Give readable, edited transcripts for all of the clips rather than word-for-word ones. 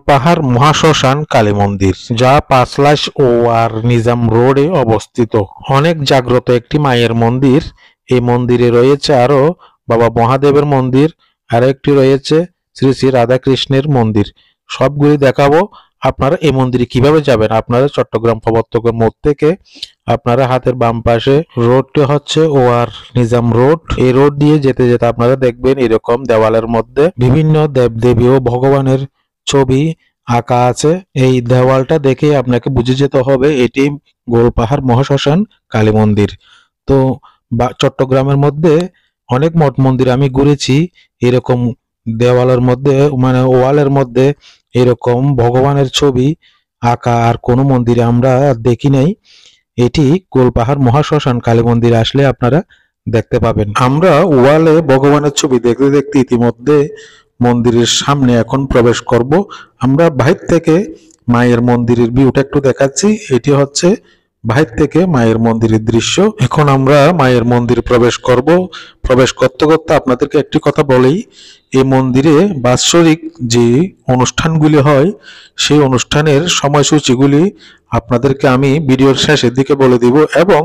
গোলপাহাড় মহাশ্মশান কালী মন্দির, যা পাঁচলাইশ ও আর নিজাম রোডে অবস্থিত। অনেক জাগ্রত একটি মায়ের মন্দির। এই মন্দিরে রয়েছে আরো বাবা মহাদেবের মন্দির, আর একটি রয়েছে শ্রী শ্রী রাধাকৃষ্ণের মন্দির। সবগুলি দেখাবো। আপনারা এই মন্দিরে কিভাবে যাবেন? আপনারা চট্টগ্রাম প্রবর্তকের মোড় থেকে আপনারা হাতের বাম পাশে রোডটি হচ্ছে ও আর নিজাম রোড। এই রোড দিয়ে যেতে যেতে আপনারা দেখবেন এরকম দেওয়ালের মধ্যে বিভিন্ন দেবদেবী ও ভগবানের ছবি আঁকা আছে। এই দেওয়ালটা দেখে আপনাকে বুঝে যেতে হবে এটি গোলপাহাড় মহাশ্মশান কালী মন্দির। তো চট্টগ্রামের মধ্যে অনেক মঠ মন্দির আমি ঘুরেছি, এরকম দেওয়ালের মধ্যে মানে ওয়ালের মধ্যে এরকম ভগবানের ছবি আঁকা আর কোনো মন্দিরে আমরা দেখি নাই। এটি গোলপাহাড় মহাশ্মশান কালী মন্দিরে আসলে আপনারা দেখতে পাবেন। আমরা ওয়ালে ভগবানের ছবি দেখতে দেখতে ইতিমধ্যে মন্দিরের সামনে এখন প্রবেশ করব। আমরা বাহির থেকে মায়ের মন্দিরের ভিউটা একটু দেখাচ্ছি। এটি হচ্ছে বাহির থেকে মায়ের মন্দিরের দৃশ্য। এখন আমরা মায়ের মন্দিরে প্রবেশ করব। প্রবেশ করতে করতে আপনাদেরকে একটি কথা বলেই, এই মন্দিরে বাৎসরিক যে অনুষ্ঠানগুলি হয় সেই অনুষ্ঠানের সময়সূচিগুলি আপনাদেরকে আমি ভিডিওর শেষের দিকে বলে দিব, এবং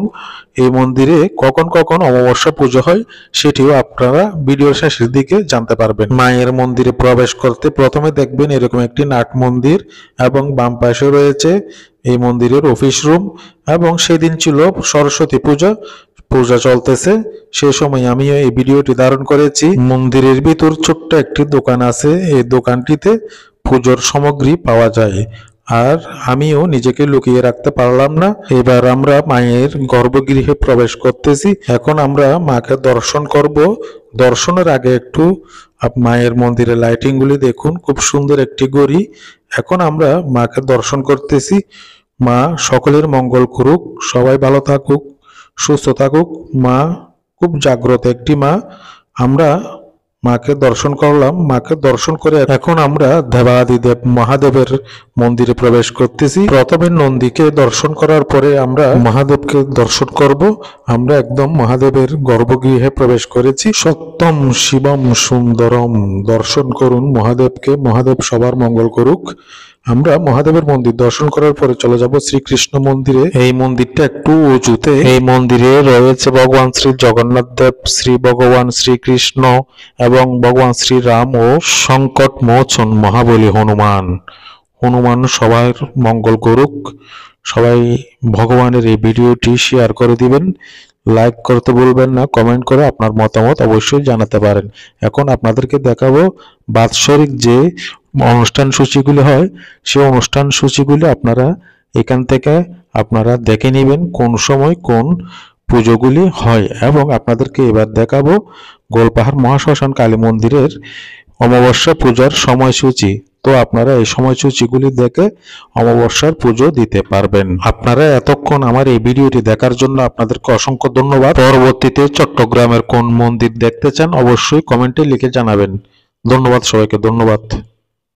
এই মন্দিরে কখন কখন অমাবস্যা পুজো হয় সেটিও আপনারা ভিডিওর শেষের দিকে জানতে পারবেন। মায়ের মন্দিরে প্রবেশ করতে প্রথমে দেখবেন এরকম একটি নাট মন্দির, এবং বাম পাশে রয়েছে এই মন্দিরের অফিস রুম। এবং সেদিন ছিল সরস্বতী পূজা চলতেছে, সেই সময় আমি এই ভিডিওটি ধারণ করেছি। মন্দিরের ভিতর ছোট্ট একটি দোকান আছে, এই দোকানটিতে পুজোর সামগ্রী পাওয়া যায়, আর আমিও নিজেকে লুকিয়ে রাখতে পারলাম না। এবার আমরা মায়ের গর্ভগৃহে প্রবেশ করতেছি। এখন আমরা মাকে দর্শন করব। দর্শনের আগে একটু মায়ের মন্দিরের লাইটিং গুলি দেখুন, খুব সুন্দর একটি গড়ি। এখন আমরা মাকে দর্শন করতেছি। মা সকলের মঙ্গল করুক, সবাই ভালো থাকুক, সুস্থ থাকুক। মা খুব জাগ্রত একটি মা। আমরা মাকে দর্শন করলাম। মাকে দর্শন করে এখন আমরা দেবাদিদেব মহাদেবের মন্দিরে প্রবেশ করতেছি। প্রথমে নন্দীকে দর্শন করার পরে আমরা মহাদেবকে দর্শন করব। আমরা একদম মহাদেবের গর্ভগৃহে প্রবেশ করেছি। সত্যম শিবম সুন্দরম, দর্শন করুন মহাদেবকে। মহাদেব সবার মঙ্গল করুক। আমরা মহাদেবের মন্দির দর্শন করার পরে চলে যাব শ্রীকৃষ্ণ মন্দিরে। এই মন্দিরটা একটু উঁচুতে। এই মন্দিরে রয়েছে ভগবান শ্রী জগন্নাথ দেব, শ্রী ভগবান শ্রীকৃষ্ণ এবং ভগবান শ্রীরাম ও সংকট মোচন মহাবলী হনুমান। হনুমান সবার মঙ্গল করুক। সবাই ভগবানের এই ভিডিওটি শেয়ার করে দিবেন, লাইক করতে ভুলবেন না, কমেন্ট করে আপনার মতামত অবশ্যই জানাতে পারেন। এখন আপনাদেরকে দেখাবো বাৎসরিক যে অনুষ্ঠান সূচিগুলি হয়, সেই অনুষ্ঠান সূচিগুলি আপনারা এখান থেকে আপনারা দেখে নেবেন কোন সময় কোন পুজোগুলি হয়। এবং আপনাদেরকে এবার দেখাবো গোলপাহাড় মহাশ্মশান কালী মন্দিরের অমাবস্যা পূজার সময়সূচি। তো আপনারা এই সময়সূচিগুলি দেখে অমাবস্যার পুজো দিতে পারবেন। আপনারা এতক্ষণ আমার এই ভিডিওটি দেখার জন্য আপনাদেরকে অসংখ্য ধন্যবাদ। পরবর্তীতে চট্টগ্রামের কোন মন্দির দেখতে চান অবশ্যই কমেন্টে লিখে জানাবেন। ধন্যবাদ সবাইকে, ধন্যবাদ।